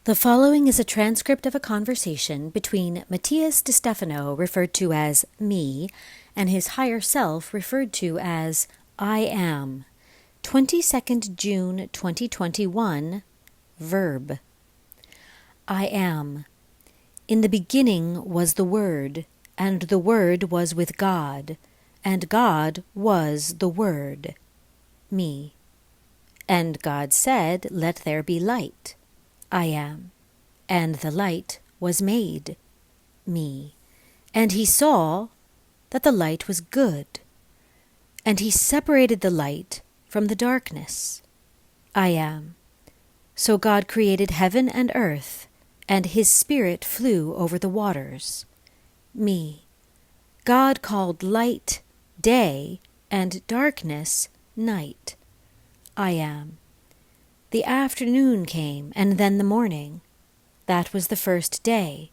The following is a transcript of a conversation between Matías De Stefano, referred to as me, and his higher self, referred to as I am. 22nd June 2021, VERB. I am. In the beginning was the Word, and the Word was with God, and God was the Word. Me. And God said, "Let there be light." I am. And the light was made. Me. And he saw that the light was good. And he separated the light from the darkness. I am. So God created heaven and earth, and his Spirit flew over the waters. Me. God called light day, and darkness night. I am. The afternoon came, and then the morning. That was the first day.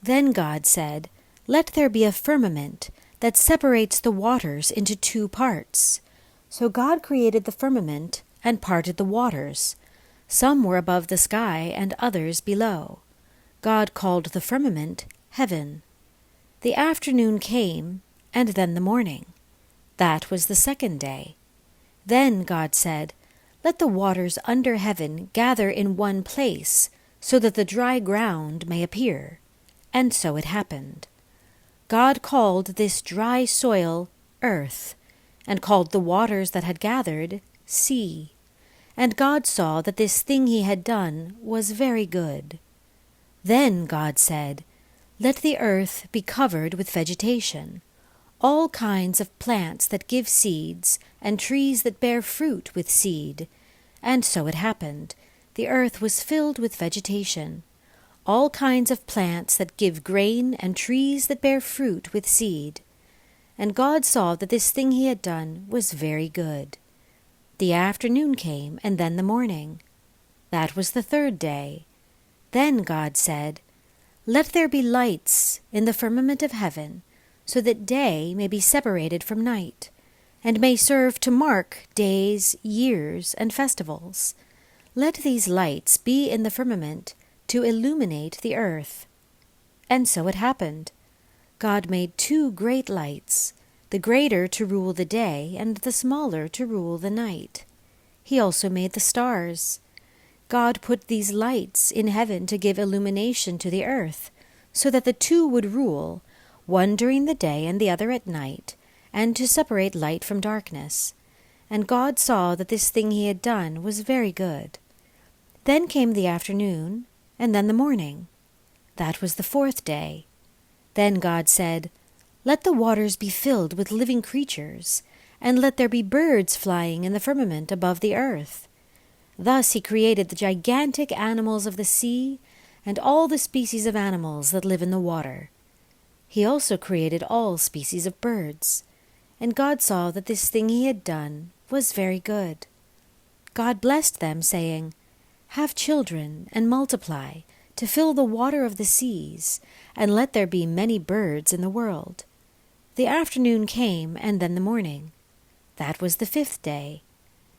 Then God said, "Let there be a firmament that separates the waters into two parts." So God created the firmament and parted the waters. Some were above the sky and others below. God called the firmament heaven. The afternoon came, and then the morning. That was the second day. Then God said, "Let the waters under heaven gather in one place, so that the dry ground may appear." And so it happened. God called this dry soil earth, and called the waters that had gathered sea. And God saw that this thing he had done was very good. Then God said, "Let the earth be covered with vegetation, all kinds of plants that give seeds, and trees that bear fruit with seed." And so it happened. The earth was filled with vegetation, all kinds of plants that give grain, and trees that bear fruit with seed. And God saw that this thing he had done was very good. The afternoon came, and then the morning. That was the third day. Then God said, "Let there be lights in the firmament of heaven, so that day may be separated from night, and may serve to mark days, years, and festivals. Let these lights be in the firmament to illuminate the earth." And so it happened. God made two great lights, the greater to rule the day, and the smaller to rule the night. He also made the stars. God put these lights in heaven to give illumination to the earth, so that the two would rule, one during the day and the other at night, and to separate light from darkness. And God saw that this thing he had done was very good. Then came the afternoon, and then the morning. That was the fourth day. Then God said, "Let the waters be filled with living creatures, and let there be birds flying in the firmament above the earth." Thus he created the gigantic animals of the sea, and all the species of animals that live in the water. He also created all species of birds. And God saw that this thing he had done was very good. God blessed them, saying, "Have children, and multiply, to fill the water of the seas, and let there be many birds in the world." The afternoon came, and then the morning. That was the fifth day.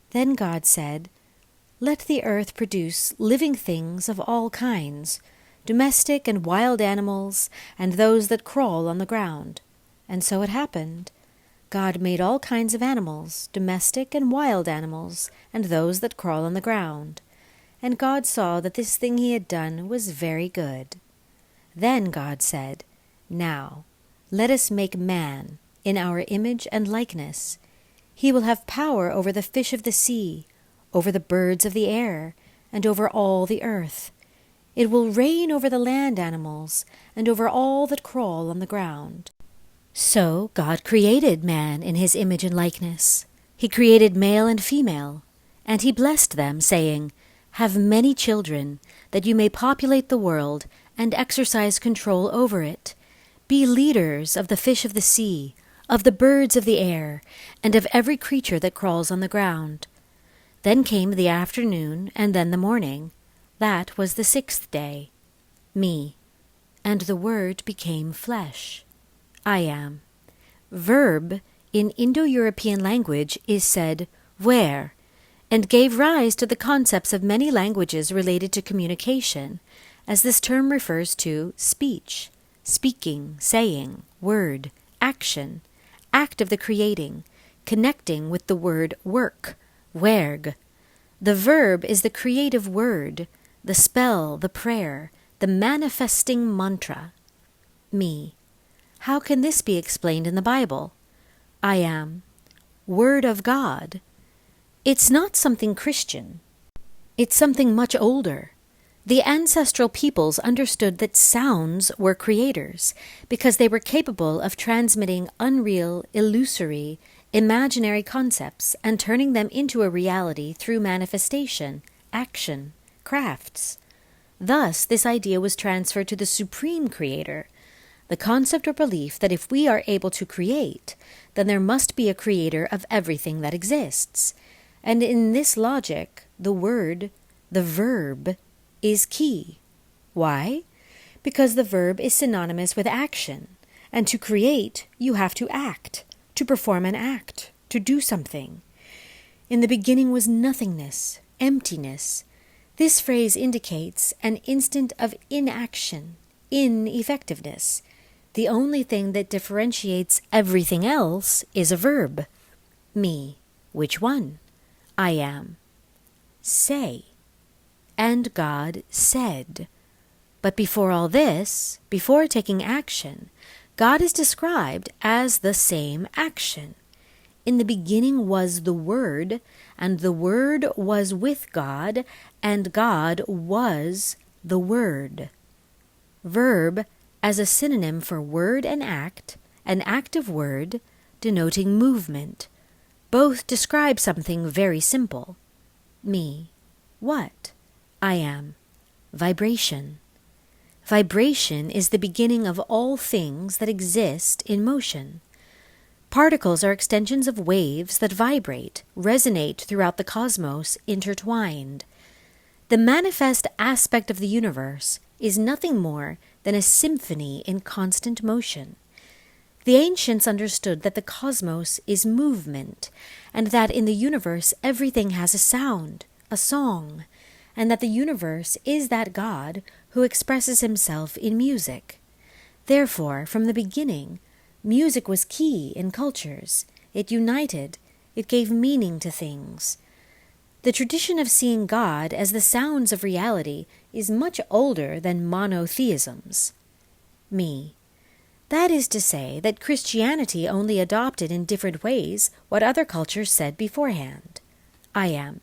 Then God said, "Let the earth produce living things of all kinds, domestic and wild animals, and those that crawl on the ground." And so it happened. God made all kinds of animals, domestic and wild animals, and those that crawl on the ground. And God saw that this thing he had done was very good. Then God said, "Now, let us make man in our image and likeness. He will have power over the fish of the sea, over the birds of the air, and over all the earth. It will reign over the land animals, and over all that crawl on the ground." So God created man in his image and likeness. He created male and female, and he blessed them, saying, "Have many children, that you may populate the world and exercise control over it. Be leaders of the fish of the sea, of the birds of the air, and of every creature that crawls on the ground." Then came the afternoon, and then the morning. That was the sixth day. Me. And the Word became flesh. I am. Verb in Indo-European language is said where, and gave rise to the concepts of many languages related to communication, as this term refers to speech, speaking, saying, word, action, act of the creating, connecting with the word work, werg. The verb is the creative word, the spell, the prayer, the manifesting mantra. Me. How can this be explained in the Bible? I am. Word of God. It's not something Christian. It's something much older. The ancestral peoples understood that sounds were creators because they were capable of transmitting unreal, illusory, imaginary concepts and turning them into a reality through manifestation, action, crafts. Thus, this idea was transferred to the supreme creator, the concept or belief that if we are able to create, then there must be a creator of everything that exists. And in this logic, the word, the verb, is key. Why? Because the verb is synonymous with action, and to create, you have to act, to perform an act, to do something. In the beginning was nothingness, emptiness. This phrase indicates an instant of inaction, ineffectiveness. The only thing that differentiates everything else is a verb. Me. Which one? I am. Say. And God said. But before all this, before taking action, God is described as the same action. In the beginning was the Word, and the Word was with God, and God was the Word. Verb as a synonym for word and act, an active word, denoting movement. Both describe something very simple. Me. What? I am. Vibration. Vibration is the beginning of all things that exist in motion. Particles are extensions of waves that vibrate, resonate throughout the cosmos, intertwined. The manifest aspect of the universe is nothing more than a symphony in constant motion. The ancients understood that the cosmos is movement, and that in the universe everything has a sound, a song, and that the universe is that God who expresses himself in music. Therefore, from the beginning, music was key in cultures. It united, it gave meaning to things. The tradition of seeing God as the sounds of reality is much older than monotheisms. Me. That is to say that Christianity only adopted in different ways what other cultures said beforehand. I am.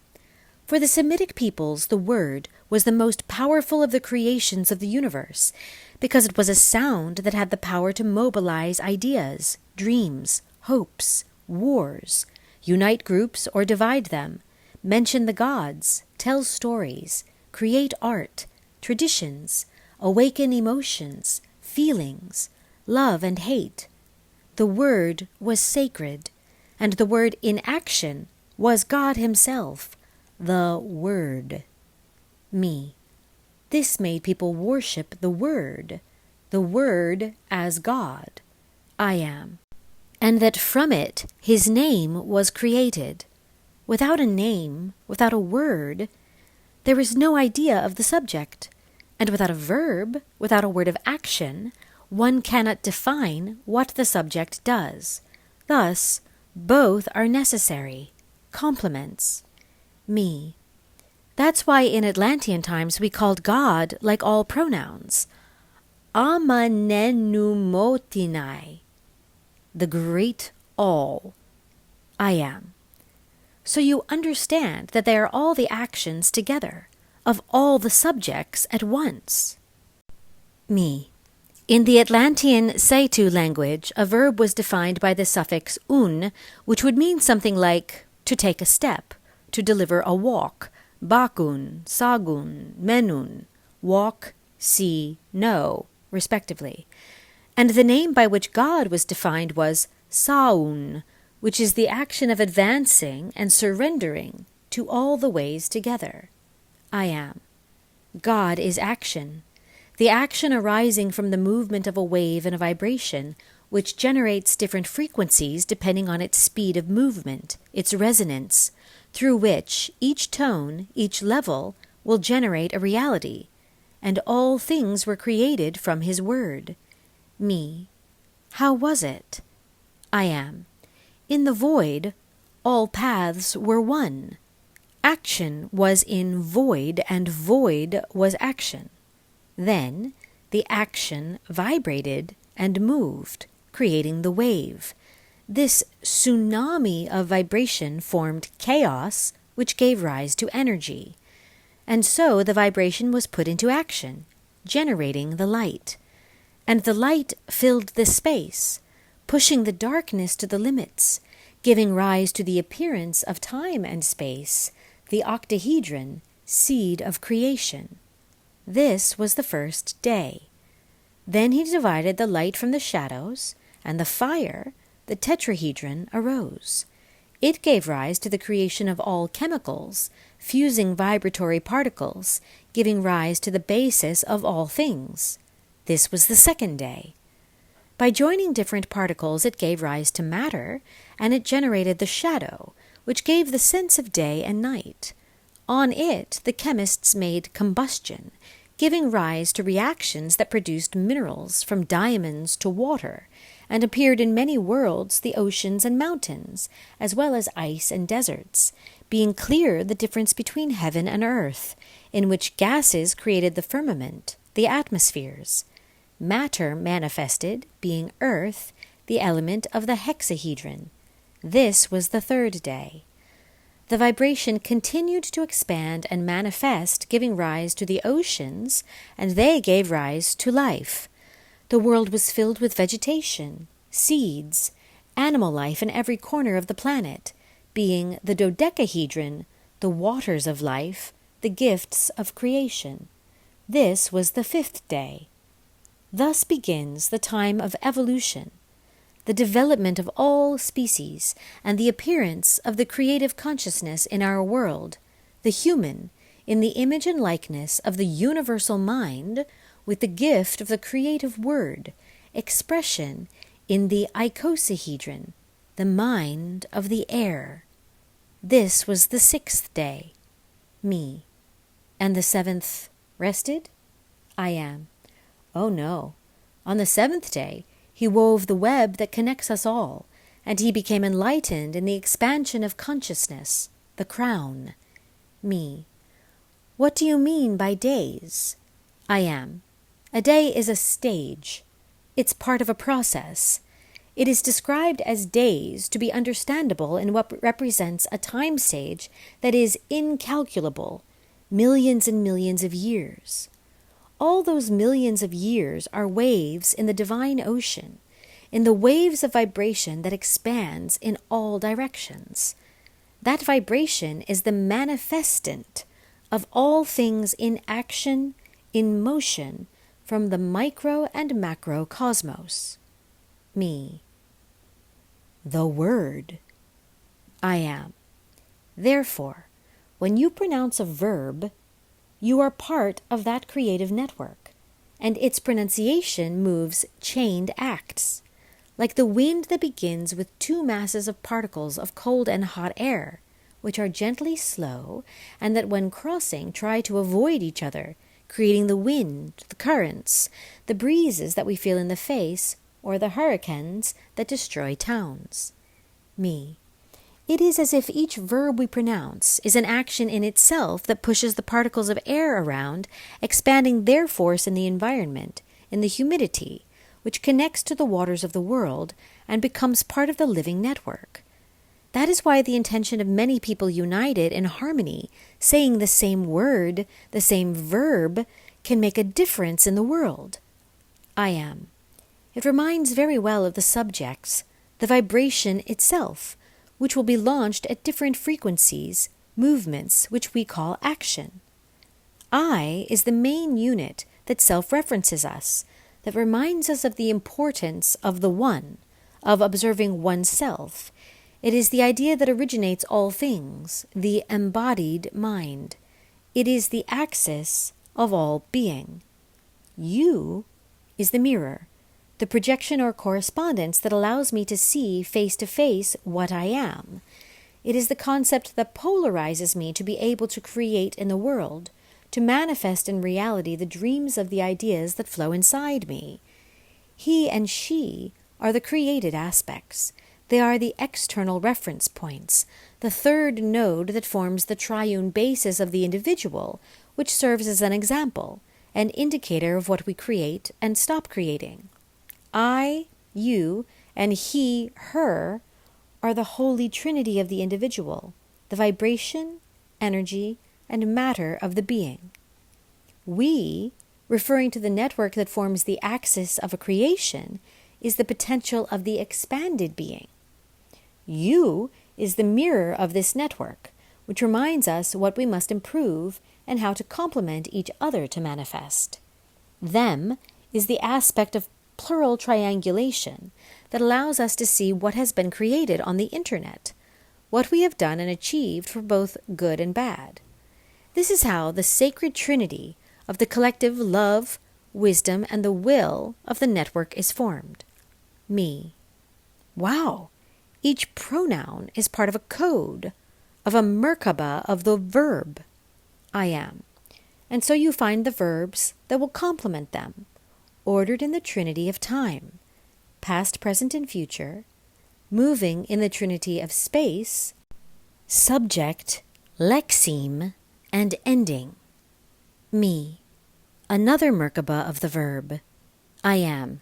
For the Semitic peoples, the word was the most powerful of the creations of the universe, because it was a sound that had the power to mobilize ideas, dreams, hopes, wars, unite groups or divide them, mention the gods, tell stories, create art, traditions, awaken emotions, feelings, love and hate. The word was sacred, and the word in action was God himself, the Word. Me. This made people worship the Word as God. I am. And that from it his name was created. Without a name, without a word, there is no idea of the subject. And without a verb, without a word of action, one cannot define what the subject does. Thus, both are necessary, complements. Me. That's why in Atlantean times we called God like all pronouns. Amanenumotinai. The great all. I am. So you understand that they are all the actions together, of all the subjects at once. Me. In the Atlantean Saitu language, a verb was defined by the suffix un, which would mean something like to take a step, to deliver a walk, bakun, sagun, menun, walk, see, know, respectively. And the name by which God was defined was saun, which is the action of advancing and surrendering to all the ways together. I am. God is action, the action arising from the movement of a wave and a vibration, which generates different frequencies depending on its speed of movement, its resonance, through which each tone, each level, will generate a reality, and all things were created from his word. Me. How was it? I am. In the void, all paths were one. Action was in void, and void was action. Then the action vibrated and moved, creating the wave. This tsunami of vibration formed chaos, which gave rise to energy. And so the vibration was put into action, generating the light. And the light filled the space, pushing the darkness to the limits, giving rise to the appearance of time and space, the octahedron, seed of creation. This was the first day. Then he divided the light from the shadows, and the fire, the tetrahedron, arose. It gave rise to the creation of all chemicals, fusing vibratory particles, giving rise to the basis of all things. This was the second day. By joining different particles, it gave rise to matter, and it generated the shadow, which gave the sense of day and night. On it, the chemists made combustion, giving rise to reactions that produced minerals from diamonds to water, and appeared in many worlds, the oceans and mountains, as well as ice and deserts, being clear the difference between heaven and earth, in which gases created the firmament, the atmospheres. Matter manifested, being earth, the element of the hexahedron. This was the third day. The vibration continued to expand and manifest, giving rise to the oceans, and they gave rise to life. The world was filled with vegetation, seeds, animal life in every corner of the planet, being the dodecahedron, the waters of life, the gifts of creation. This was the fifth day. Thus begins the time of evolution, the development of all species, and the appearance of the creative consciousness in our world, the human, in the image and likeness of the universal mind, with the gift of the creative word, expression in the icosahedron, the mind of the air. This was the sixth day. Me. And the seventh rested? I am. Oh no. On the seventh day, he wove the web that connects us all, and he became enlightened in the expansion of consciousness, the crown. Me. What do you mean by days? I am. A day is a stage. It's part of a process. It is described as days to be understandable in what represents a time stage that is incalculable, millions and millions of years. All those millions of years are waves in the divine ocean, in the waves of vibration that expands in all directions. That vibration is the manifestant of all things in action, in motion, from the micro and macro cosmos. Me. The Word. I am. Therefore, when you pronounce a verb, you are part of that creative network, and its pronunciation moves chained acts, like the wind that begins with two masses of particles of cold and hot air, which are gently slow, and that when crossing try to avoid each other, creating the wind, the currents, the breezes that we feel in the face, or the hurricanes that destroy towns. Me. It is as if each verb we pronounce is an action in itself that pushes the particles of air around, expanding their force in the environment, in the humidity, which connects to the waters of the world and becomes part of the living network. That is why the intention of many people united in harmony, saying the same word, the same verb, can make a difference in the world. I am. It reminds very well of the subjects, the vibration itself, which will be launched at different frequencies, movements which we call action. I is the main unit that self-references us, that reminds us of the importance of the one, of observing oneself. It is the idea that originates all things, the embodied mind. It is the axis of all being. You is the mirror, the projection or correspondence that allows me to see face to face what I am. It is the concept that polarizes me to be able to create in the world, to manifest in reality the dreams of the ideas that flow inside me. He and she are the created aspects. They are the external reference points, the third node that forms the triune basis of the individual, which serves as an example, an indicator of what we create and stop creating. I, you, and he, her, are the holy trinity of the individual, the vibration, energy, and matter of the being. We, referring to the network that forms the axis of a creation, is the potential of the expanded being. You is the mirror of this network, which reminds us what we must improve and how to complement each other to manifest. Them is the aspect of plural triangulation that allows us to see what has been created on the internet, what we have done and achieved for both good and bad. This is how the sacred trinity of the collective love, wisdom, and the will of the network is formed. Me. Wow! Each pronoun is part of a code, of a Merkaba of the verb, I am. And so you find the verbs that will complement them, ordered in the trinity of time, past, present, and future, moving in the trinity of space, subject, lexeme, and ending. Me. Another Merkaba of the verb, I am.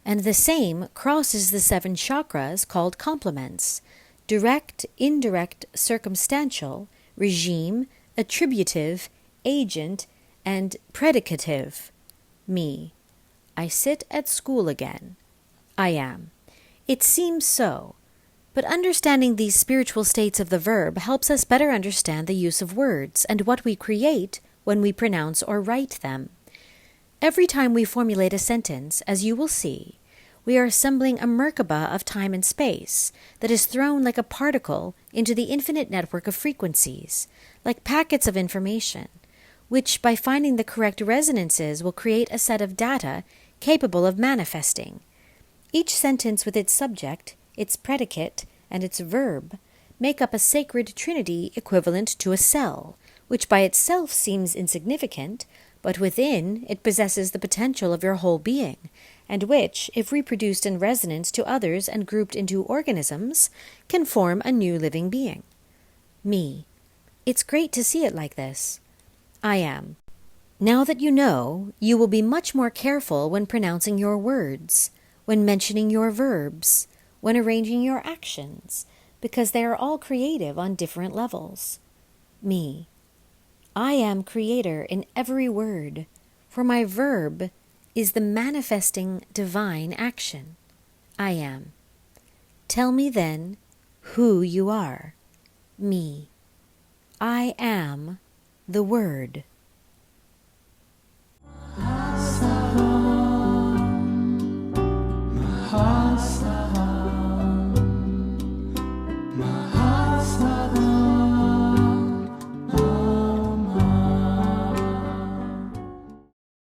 And the same crosses the 7 chakras called complements: direct, indirect, circumstantial, regime, attributive, agent, and predicative. Me. I sit at school again. I am. It seems so, but understanding these spiritual states of the verb helps us better understand the use of words and what we create when we pronounce or write them. Every time we formulate a sentence, as you will see, we are assembling a Merkaba of time and space that is thrown like a particle into the infinite network of frequencies, like packets of information, which, by finding the correct resonances, will create a set of data capable of manifesting. Each sentence with its subject, its predicate, and its verb make up a sacred trinity equivalent to a cell, which by itself seems insignificant, but within it possesses the potential of your whole being, and which, if reproduced in resonance to others and grouped into organisms, can form a new living being. Me. It's great to see it like this. I am. Now that you know, you will be much more careful when pronouncing your words, when mentioning your verbs, when arranging your actions, because they are all creative on different levels. Me. I am creator in every word, for my verb is the manifesting divine action. I am. Tell me then who you are. Me. I am the Word. My heart